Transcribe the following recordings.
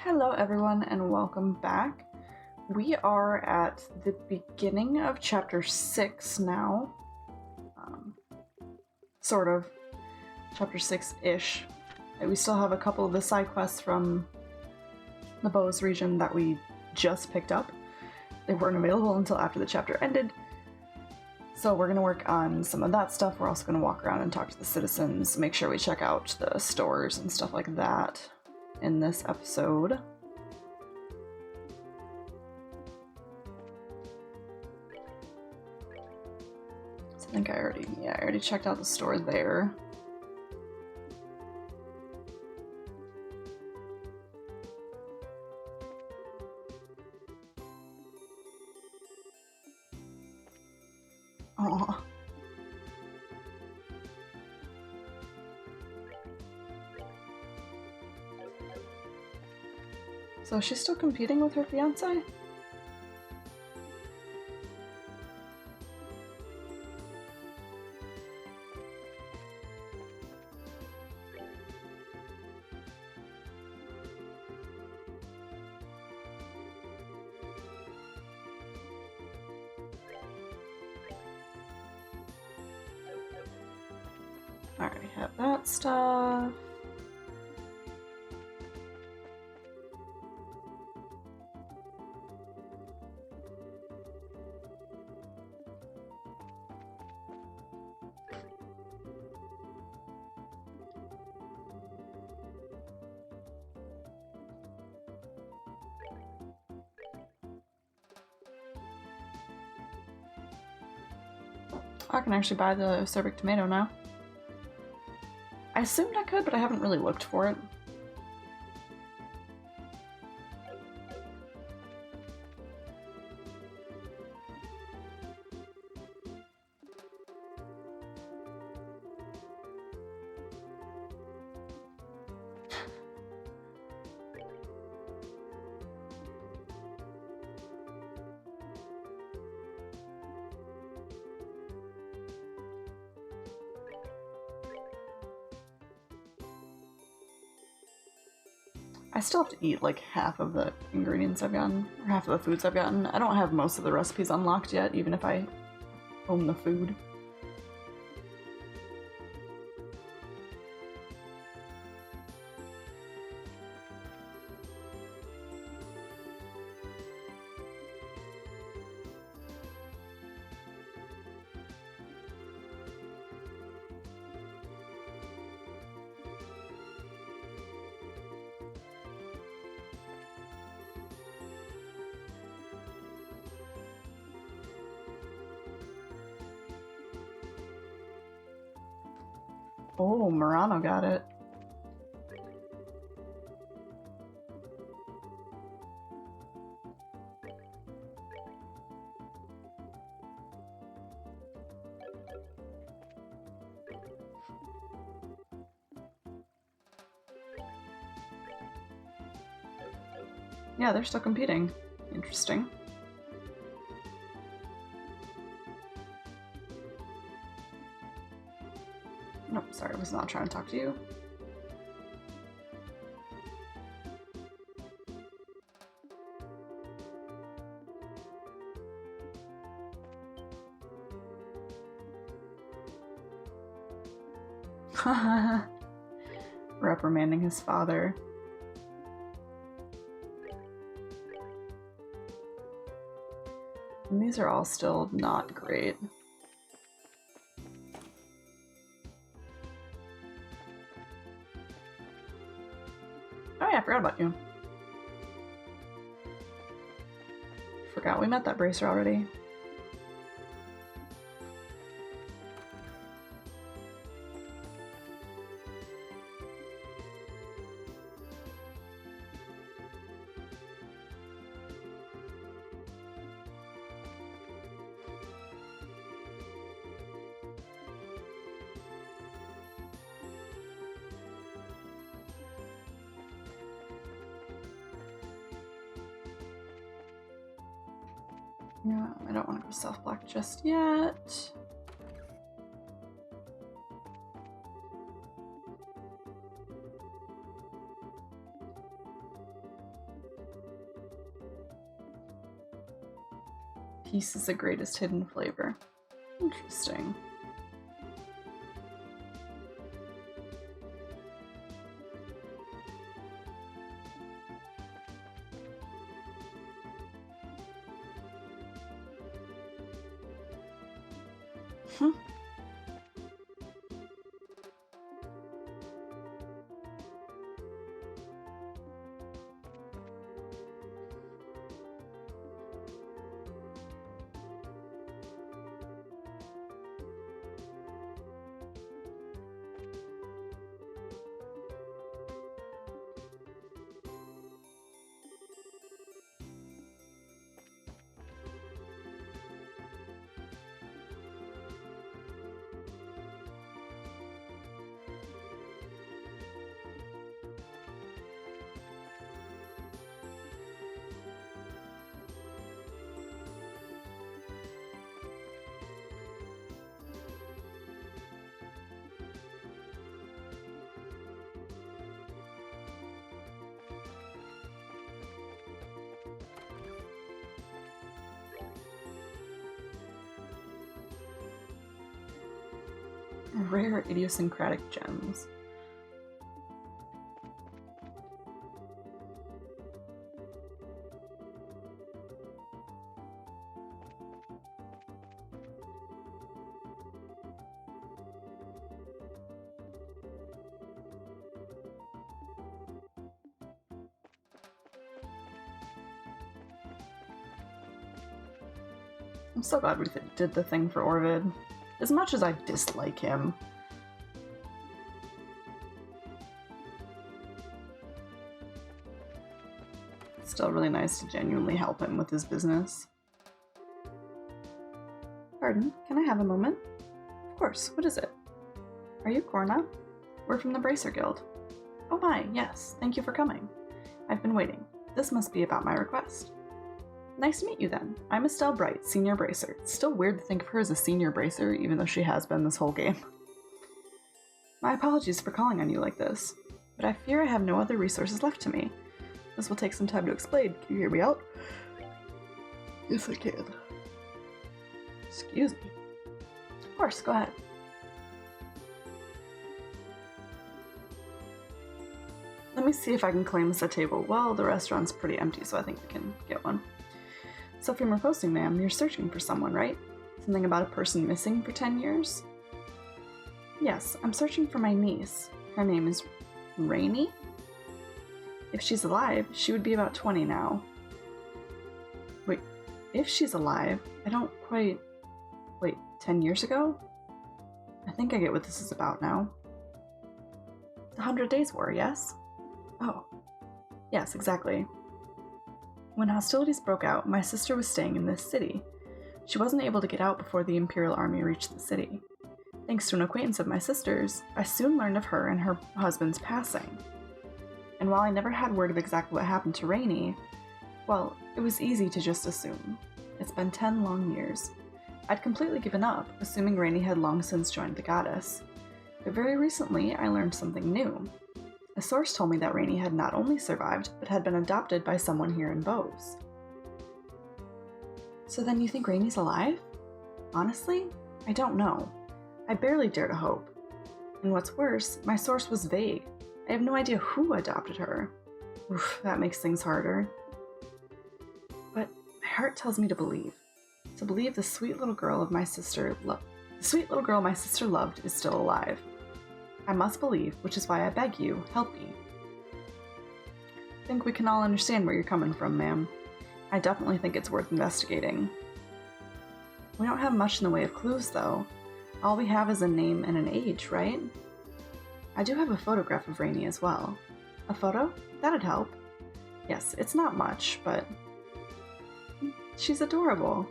Hello everyone and welcome back. We are at the beginning of chapter 6 now. Sort of. Chapter 6-ish. We still have a couple of the side quests from the Bose region that we just picked up. They weren't available until after the chapter ended. So we're going to work on some of that stuff. We're also going to walk around and talk to the citizens, make sure we check out the stores and stuff like that in this episode. I think I already checked out the store there. Aww. So she's still competing with her fiance? Alright, have that stuff. I can actually buy the Cervic tomato now. I assumed I could, but I haven't really looked for it. I still have to eat like half of the ingredients I've gotten, or half of the foods I've gotten. I don't have most of the recipes unlocked yet, even if I own the food. Oh, Murano got it. Yeah, they're still competing. Interesting. Nope, sorry, I was not trying to talk to you. Reprimanding his father. And these are all still not great. Oh yeah, I forgot about you. Forgot we met that bracer already. Yeah, I don't want to go self-block just yet. Peace is the greatest hidden flavor. Interesting. Rare idiosyncratic gems. I'm so glad we did the thing for Orvid. As much as I dislike him. It's still really nice to genuinely help him with his business. Pardon, can I have a moment? Of course, what is it? Are you Corna? We're from the Bracer Guild. Oh my, yes, thank you for coming. I've been waiting. This must be about my request. Nice to meet you then. I'm Estelle Bright, Senior Bracer. It's still weird to think of her as a Senior Bracer, even though she has been this whole game. My apologies for calling on you like this, but I fear I have no other resources left to me. This will take some time to explain. Can you hear me out? Yes, I can. Excuse me. Of course, go ahead. Let me see if I can claim us a table. Well, the restaurant's pretty empty, so I think we can get one. So from your posting, ma'am, you're searching for someone, right? Something about a person missing for 10 years? Yes, I'm searching for my niece. Her name is Rainy? If she's alive, she would be about 20 now. Wait, if she's alive, I don't quite... Wait, 10 years ago? I think I get what this is about now. The 100 Days War, yes? Oh, yes, exactly. When hostilities broke out, my sister was staying in this city. She wasn't able to get out before the Imperial Army reached the city. Thanks to an acquaintance of my sister's, I soon learned of her and her husband's passing. And while I never had word of exactly what happened to Rainy, well, it was easy to just assume. It's been 10 long years. I'd completely given up, assuming Rainy had long since joined the goddess. But very recently, I learned something new. A source told me that Rainy had not only survived, but had been adopted by someone here in Bose. So then you think Rainy's alive? Honestly, I don't know. I barely dare to hope. And what's worse, my source was vague. I have no idea who adopted her. Oof, that makes things harder. But my heart tells me to believe. To believe the sweet little girl my sister loved is still alive. I must believe, which is why I beg you, help me. I think we can all understand where you're coming from, ma'am. I definitely think it's worth investigating. We don't have much in the way of clues, though. All we have is a name and an age, right? I do have a photograph of Rainy as well. A photo? That'd help. Yes, it's not much, but... she's adorable.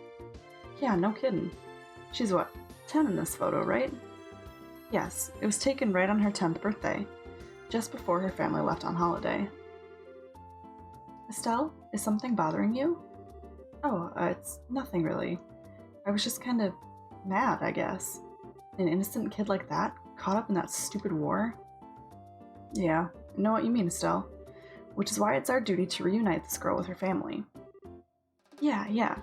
Yeah, no kidding. She's what, 10 in this photo, right? Yes, it was taken right on her 10th birthday, just before her family left on holiday. Estelle, is something bothering you? Oh, it's nothing really. I was just kind of mad, I guess. An innocent kid like that, caught up in that stupid war? Yeah, I know what you mean, Estelle. Which is why it's our duty to reunite this girl with her family. Yeah.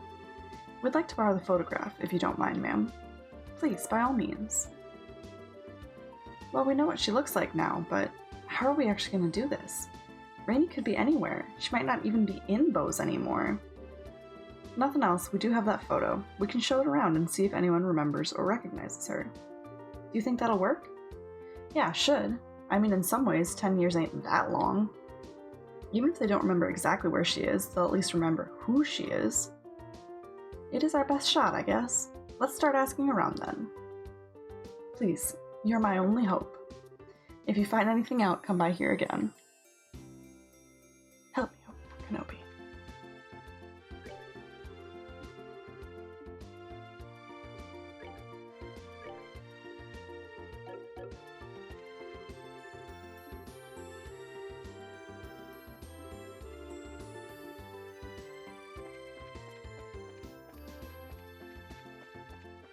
We'd like to borrow the photograph, if you don't mind, ma'am. Please, by all means. Well, we know what she looks like now, but how are we actually going to do this? Rainy could be anywhere. She might not even be in Bose anymore. Nothing else, we do have that photo. We can show it around and see if anyone remembers or recognizes her. Do you think that'll work? Yeah, should. I mean, in some ways, 10 years ain't that long. Even if they don't remember exactly where she is, they'll at least remember who she is. It is our best shot, I guess. Let's start asking around then. Please, you're my only hope. If you find anything out, come by here again. Help me out, Kenobi.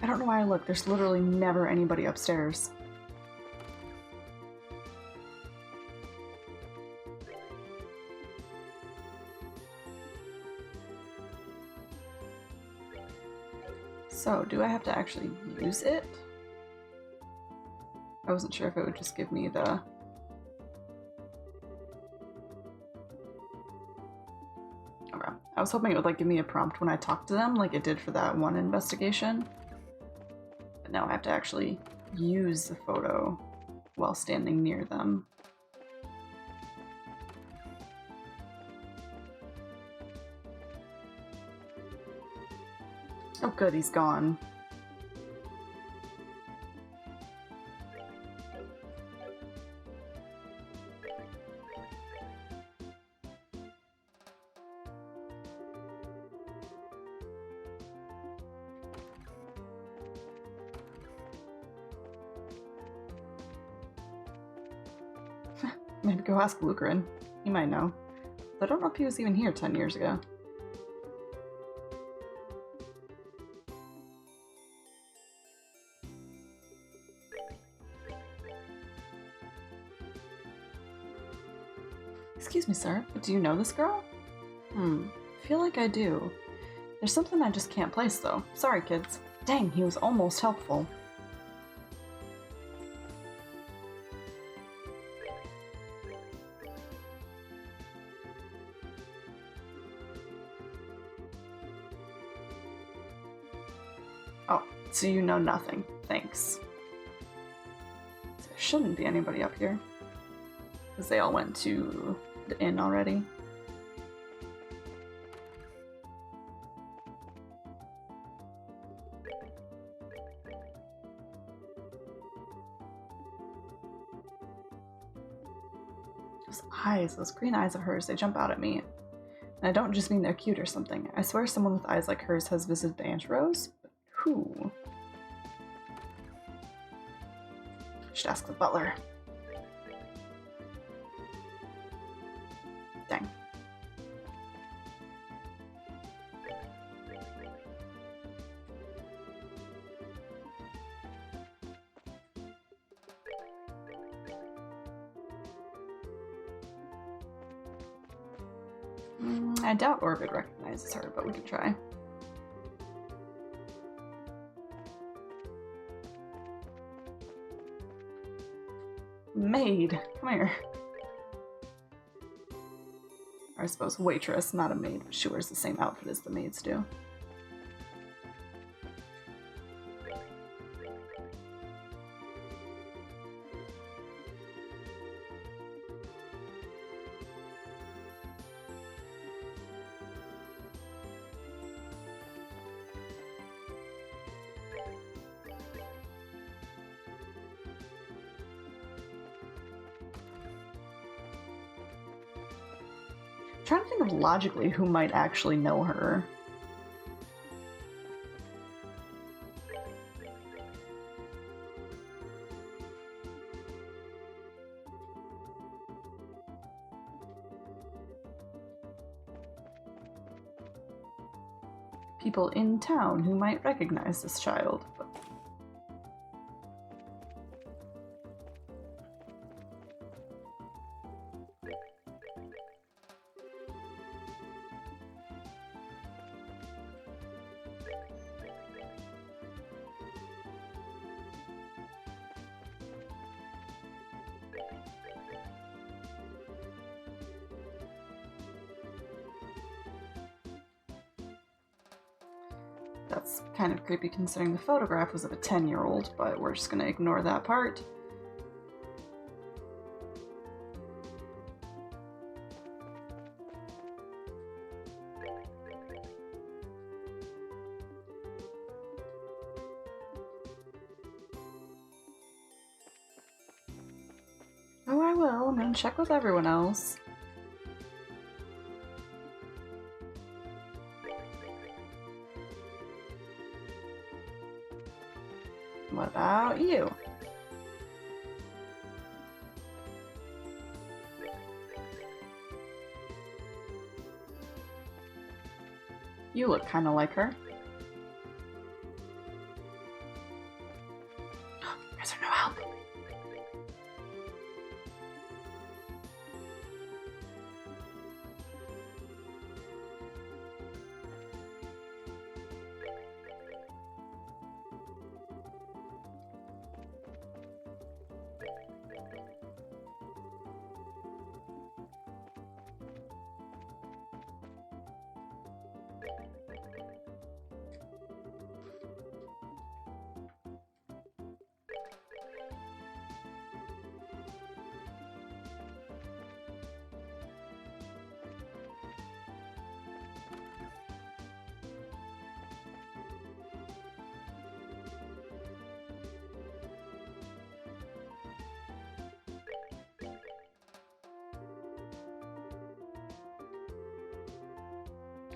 I don't know why I look. There's literally never anybody upstairs. So, do I have to actually use it? I wasn't sure if it would just give me the... Okay. I was hoping it would like give me a prompt when I talked to them, like it did for that one investigation. But now I have to actually use the photo while standing near them. Oh good, he's gone. Maybe go ask Lucarin. He might know. I don't know if he was even here 10 years ago. Excuse me, sir, but do you know this girl? Feel like I do. There's something I just can't place, though. Sorry, kids. Dang, he was almost helpful. Oh, so you know nothing. Thanks. There shouldn't be anybody up here. Because they all went to the inn already. Those eyes, those green eyes of hers, they jump out at me. And I don't just mean they're cute or something. I swear someone with eyes like hers has visited the Aunt Rose. But who? Should ask the butler. Dang. I doubt Orbit recognizes her, but we can try. Maid, come here. Or I suppose waitress, not a maid, but she wears the same outfit as the maids do. I'm trying to think of logically who might actually know her. People in town who might recognize this child. But That's kind of creepy considering the photograph was of a 10-year-old, but we're just gonna ignore that part. Oh, I will. I'm gonna check with everyone else. What about you? You look kind of like her. Is there no help?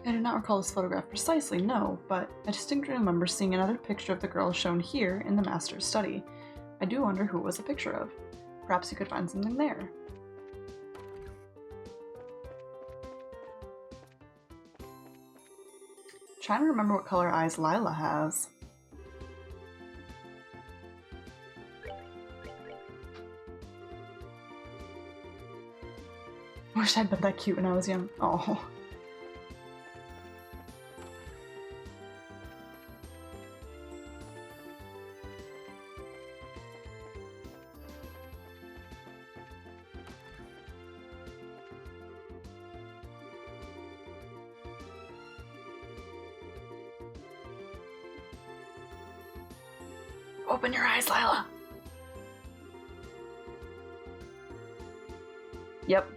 I do not recall this photograph precisely, no, but I distinctly remember seeing another picture of the girl shown here in the master's study. I do wonder who it was a picture of. Perhaps you could find something there. Trying to remember what color eyes Lila has. Wish I'd been that cute when I was young. Oh. Open your eyes, Lila. Yep.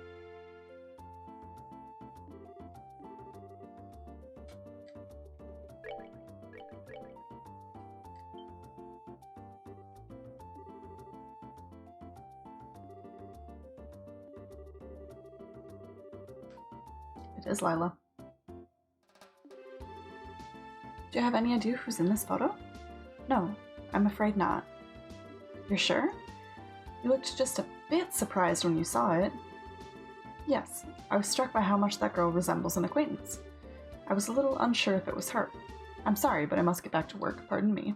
It is Lila. Do you have any idea who's in this photo? No, I'm afraid not. You're sure? You looked just a bit surprised when you saw it. Yes, I was struck by how much that girl resembles an acquaintance. I was a little unsure if it was her. I'm sorry, but I must get back to work, pardon me.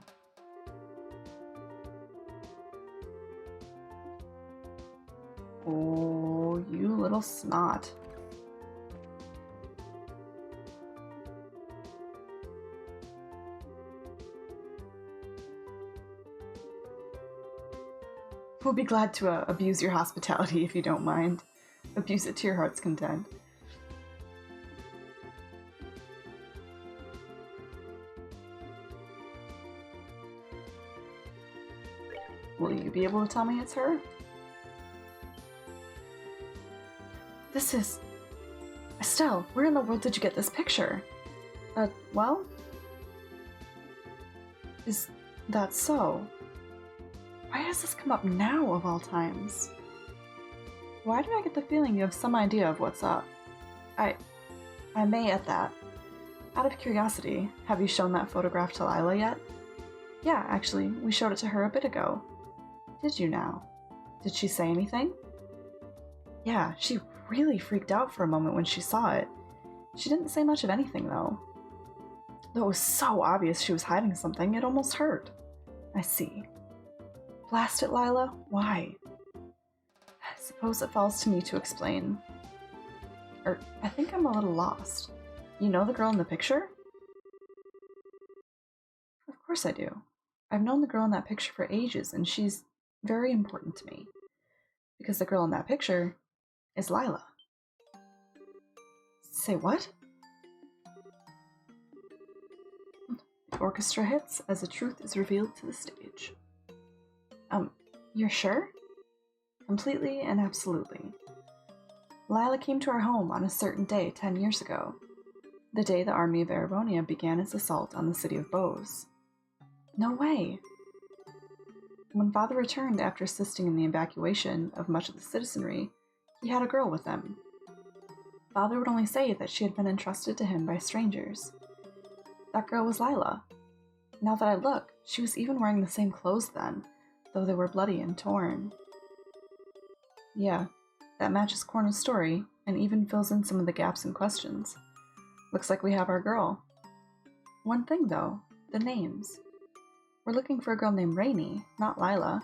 Oh, you little snot. We'll be glad to abuse your hospitality if you don't mind. Abuse it to your heart's content. Will you be able to tell me it's her? This is... Estelle, where in the world did you get this picture? Well? Is that so? Why does this come up now, of all times? Why do I get the feeling you have some idea of what's up? I may at that. Out of curiosity, have you shown that photograph to Lila yet? Yeah, actually, we showed it to her a bit ago. Did you now? Did she say anything? Yeah, she really freaked out for a moment when she saw it. She didn't say much of anything, though. Though it was so obvious she was hiding something, it almost hurt. I see. Blast it, Lila. Why? I suppose it falls to me to explain. I think I'm a little lost. You know the girl in the picture? Of course I do. I've known the girl in that picture for ages, and she's very important to me. Because the girl in that picture is Lila. Say what? orchestra hits as the truth is revealed to the stage. You're sure? Completely and absolutely. Lila came to our home on a certain day 10 years ago, the day the army of Erebonia began its assault on the city of Bose. No way! When Father returned after assisting in the evacuation of much of the citizenry, he had a girl with him. Father would only say that she had been entrusted to him by strangers. That girl was Lila. Now that I look, she was even wearing the same clothes then, though they were bloody and torn. Yeah, that matches Corna's story, and even fills in some of the gaps and questions. Looks like we have our girl. One thing though, the names. We're looking for a girl named Rainy, not Lila.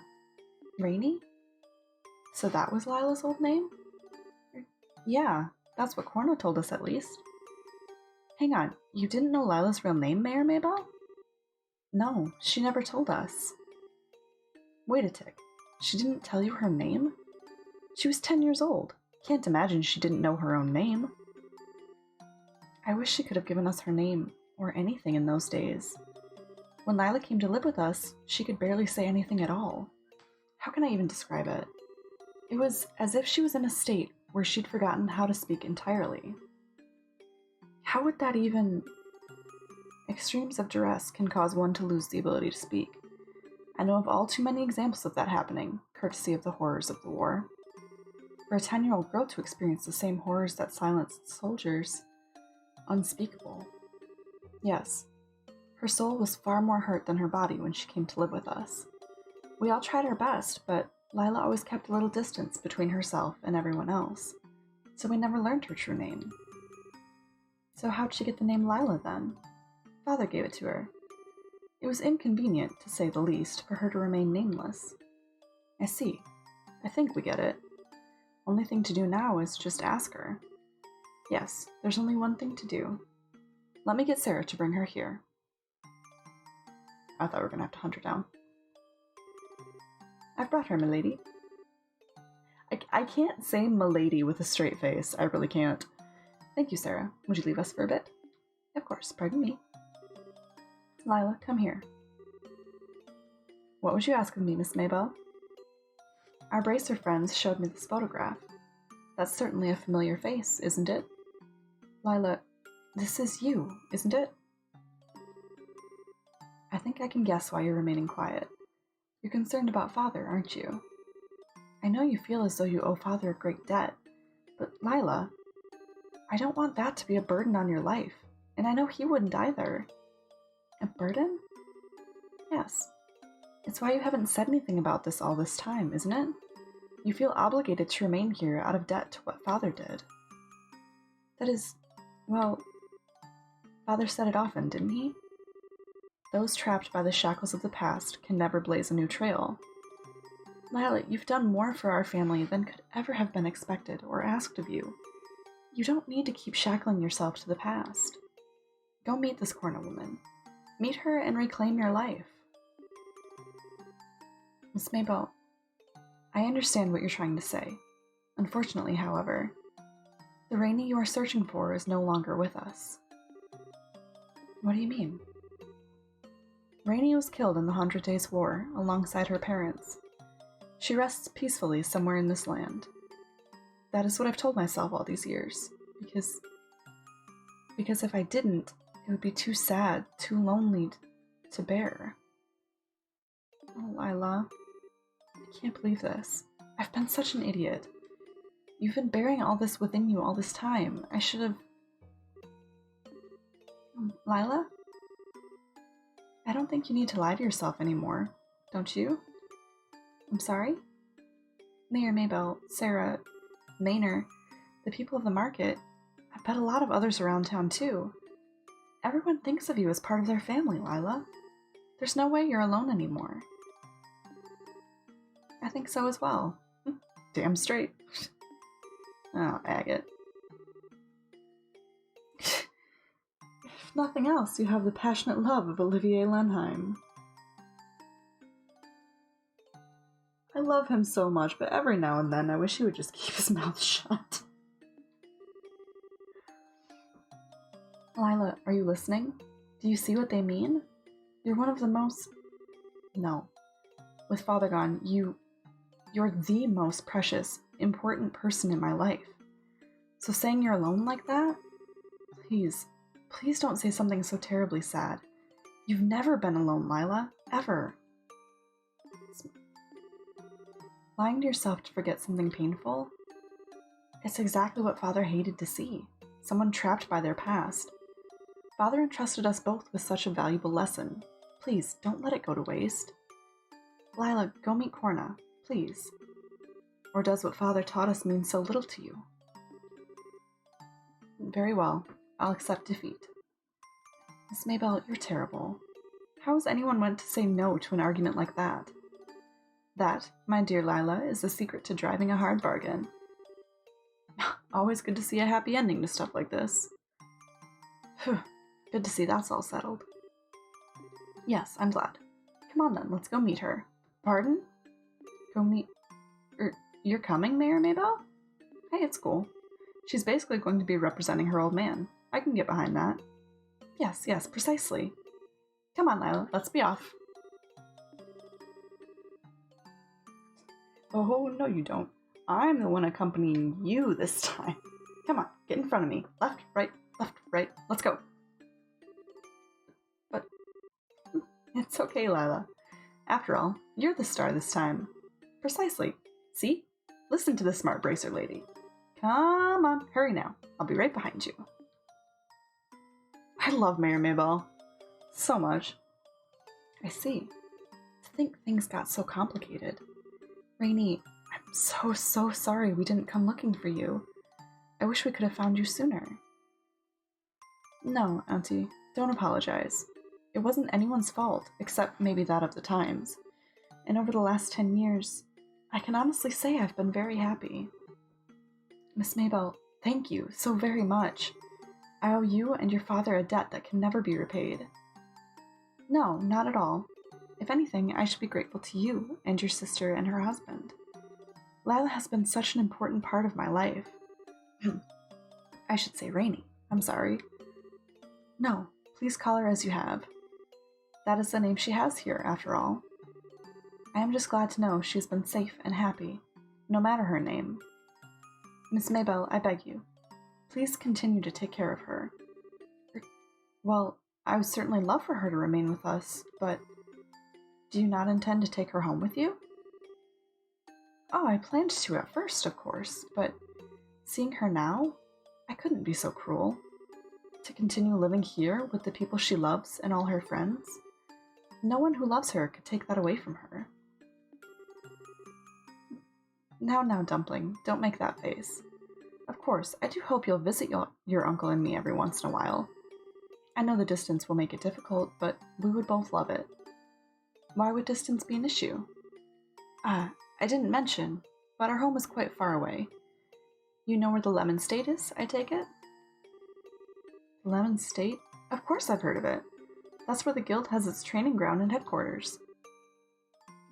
Rainy? So that was Lila's old name? Yeah, that's what Corna told us at least. Hang on, you didn't know Lila's real name, Mayor Maybell? No, she never told us. Wait a tick, she didn't tell you her name? She was 10 years old. Can't imagine she didn't know her own name. I wish she could have given us her name, or anything in those days. When Lila came to live with us, she could barely say anything at all. How can I even describe it? It was as if she was in a state where she'd forgotten how to speak entirely. How would that even... Extremes of duress can cause one to lose the ability to speak. I know of all too many examples of that happening, courtesy of the horrors of the war. For a 10-year-old girl to experience the same horrors that silenced soldiers, unspeakable. Yes, her soul was far more hurt than her body when she came to live with us. We all tried our best, but Lila always kept a little distance between herself and everyone else, so we never learned her true name. So how'd she get the name Lila then? Father gave it to her. It was inconvenient, to say the least, for her to remain nameless. I see. I think we get it. Only thing to do now is just ask her. Yes, there's only one thing to do. Let me get Sarah to bring her here. I thought we were going to have to hunt her down. I've brought her, milady. I can't say milady with a straight face. I really can't. Thank you, Sarah. Would you leave us for a bit? Of course, pardon me. Lila, come here. What would you ask of me, Miss Maybell? Our bracer friends showed me this photograph. That's certainly a familiar face, isn't it? Lila, this is you, isn't it? I think I can guess why you're remaining quiet. You're concerned about Father, aren't you? I know you feel as though you owe Father a great debt, but Lila, I don't want that to be a burden on your life, and I know he wouldn't either. A burden? Yes. It's why you haven't said anything about this all this time, isn't it? You feel obligated to remain here out of debt to what Father did. That is, well, Father said it often, didn't he? Those trapped by the shackles of the past can never blaze a new trail. Lila, you've done more for our family than could ever have been expected or asked of you. You don't need to keep shackling yourself to the past. Go meet this Corna woman. Meet her and reclaim your life. Miss Maybell, I understand what you're trying to say. Unfortunately, however, the Rainy you are searching for is no longer with us. What do you mean? Rainy was killed in the 100 Days' War alongside her parents. She rests peacefully somewhere in this land. That is what I've told myself all these years, because if I didn't, it would be too sad, too lonely to bear. Oh, Lila, I can't believe this. I've been such an idiot. You've been bearing all this within you all this time. I should have... Lila? I don't think you need to lie to yourself anymore, don't you? I'm sorry? Mayor Maybell, Sarah, Maynor, the people of the market, I bet a lot of others around town too. Everyone thinks of you as part of their family, Lila. There's no way you're alone anymore. I think so as well. Damn straight. Oh, agate. If nothing else, you have the passionate love of Olivier Lenheim. I love him so much, but every now and then I wish he would just keep his mouth shut. Lila, are you listening? Do you see what they mean? You're one of the most... No. With Father gone, you're the most precious, important person in my life. So saying you're alone like that? Please don't say something so terribly sad. You've never been alone, Lila. Ever. Lying to yourself to forget something painful? It's exactly what Father hated to see. Someone trapped by their past. Father entrusted us both with such a valuable lesson. Please, don't let it go to waste. Lila, go meet Corna, please. Or does what Father taught us mean so little to you? Very well. I'll accept defeat. Miss Maybell, you're terrible. How is anyone meant to say no to an argument like that? That, my dear Lila, is the secret to driving a hard bargain. Always good to see a happy ending to stuff like this. Phew, good to see that's all settled. Yes, I'm glad. Come on then, let's go meet her. Pardon? Go meet... You're coming, Mayor Maybell? Hey, it's cool. She's basically going to be representing her old man. I can get behind that. Yes, precisely. Come on, Lila, let's be off. Oh, no you don't. I'm the one accompanying you this time. Come on, get in front of me. Left, right, let's go. But it's okay, Lila. After all, you're the star this time. Precisely. See? Listen to the smart bracer lady. Come on, hurry now. I'll be right behind you. I love Mayor Maybell. So much. I see. To think things got so complicated. Rainy, I'm so sorry we didn't come looking for you. I wish we could have found you sooner. No, Auntie, don't apologize. It wasn't anyone's fault, except maybe that of the times. And over the last 10 years, I can honestly say I've been very happy. Miss Maybell, thank you so very much. I owe you and your father a debt that can never be repaid. No, not at all. If anything, I should be grateful to you and your sister and her husband. Lila has been such an important part of my life. I should say Rainy. I'm sorry. No, please call her as you have. That is the name she has here, after all. I am just glad to know she has been safe and happy, no matter her name. Miss Maybell, I beg you, please continue to take care of her. Well, I would certainly love for her to remain with us, but do you not intend to take her home with you? Oh, I planned to at first, of course, but seeing her now, I couldn't be so cruel. To continue living here with the people she loves and all her friends? No one who loves her could take that away from her. Now, Dumpling, don't make that face. Of course, I do hope you'll visit your uncle and me every once in a while. I know the distance will make it difficult, but we would both love it. Why would distance be an issue? I didn't mention, but our home is quite far away. You know where the Lemon State is, I take it? Lemon State? Of course I've heard of it. That's where the guild has its training ground and headquarters.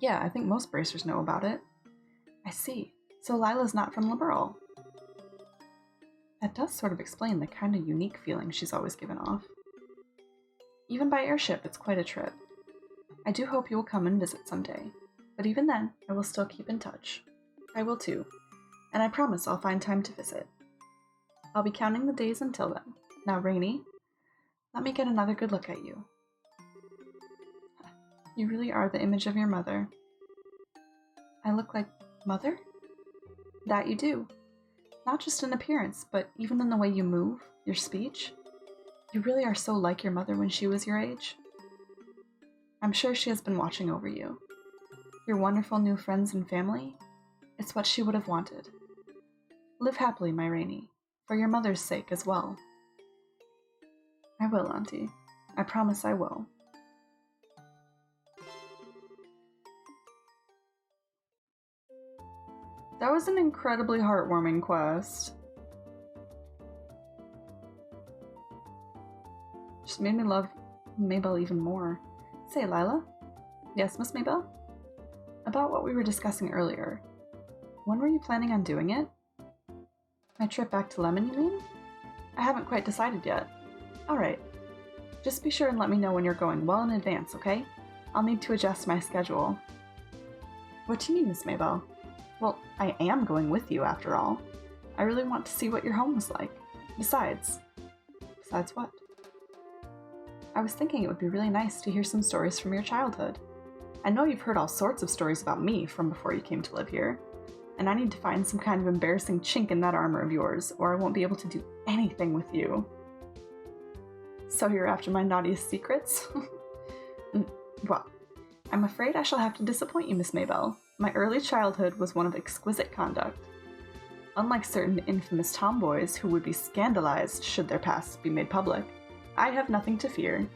Yeah, I think most bracers know about it. I see. So Lila's not from Liberal. That does sort of explain the kind of unique feeling she's always given off. Even by airship, it's quite a trip. I do hope you will come and visit someday, but even then, I will still keep in touch. I will too, and I promise I'll find time to visit. I'll be counting the days until then. Now, Rainy, let me get another good look at you. You really are the image of your mother. I look like Mother? That you do. Not just in appearance, but even in the way you move, your speech. You really are so like your mother when she was your age. I'm sure she has been watching over you. Your wonderful new friends and family, it's what she would have wanted. Live happily, my Rainy, for your mother's sake as well. I will, Auntie. I promise I will. That was an incredibly heartwarming quest. Just made me love Maybell even more. Say, Lila? Yes, Miss Maybell? About what we were discussing earlier. When were you planning on doing it? My trip back to Lemon, you mean? I haven't quite decided yet. Alright. Just be sure and let me know when you're going well in advance, okay? I'll need to adjust my schedule. What do you mean, Miss Maybell? Well, I am going with you, after all. I really want to see what your home is like. Besides what? I was thinking it would be really nice to hear some stories from your childhood. I know you've heard all sorts of stories about me from before you came to live here, and I need to find some kind of embarrassing chink in that armor of yours, or I won't be able to do anything with you. So you're after my naughtiest secrets? Well, I'm afraid I shall have to disappoint you, Miss Maybell. My early childhood was one of exquisite conduct. Unlike certain infamous tomboys who would be scandalized should their pasts be made public, I have nothing to fear.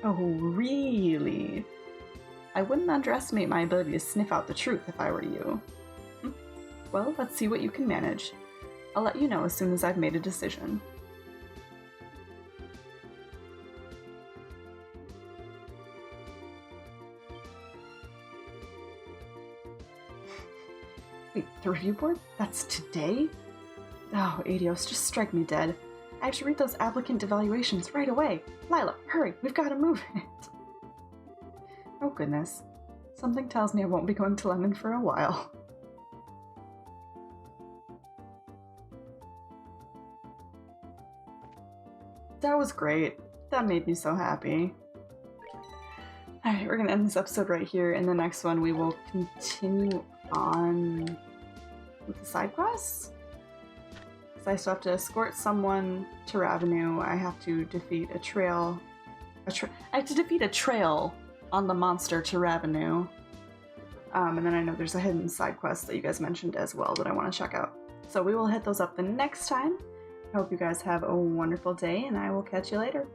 Oh, really? I wouldn't underestimate my ability to sniff out the truth if I were you. Well, let's see what you can manage. I'll let you know as soon as I've made a decision. Wait, the review board? That's today? Oh, Adios, just strike me dead. I have to read those applicant evaluations right away. Lila, hurry, we've got to move it. Oh goodness. Something tells me I won't be going to London for a while. That was great. That made me so happy. Alright, we're gonna end this episode right here. In the next one, we will continue on with the side quests. So I still have to escort someone to Ravenue. I have to defeat a trail. I have to defeat a trail on the monster to Ravenue. And then I know there's a hidden side quest that you guys mentioned as well that I want to check out. So we will hit those up the next time. I hope you guys have a wonderful day, and I will catch you later.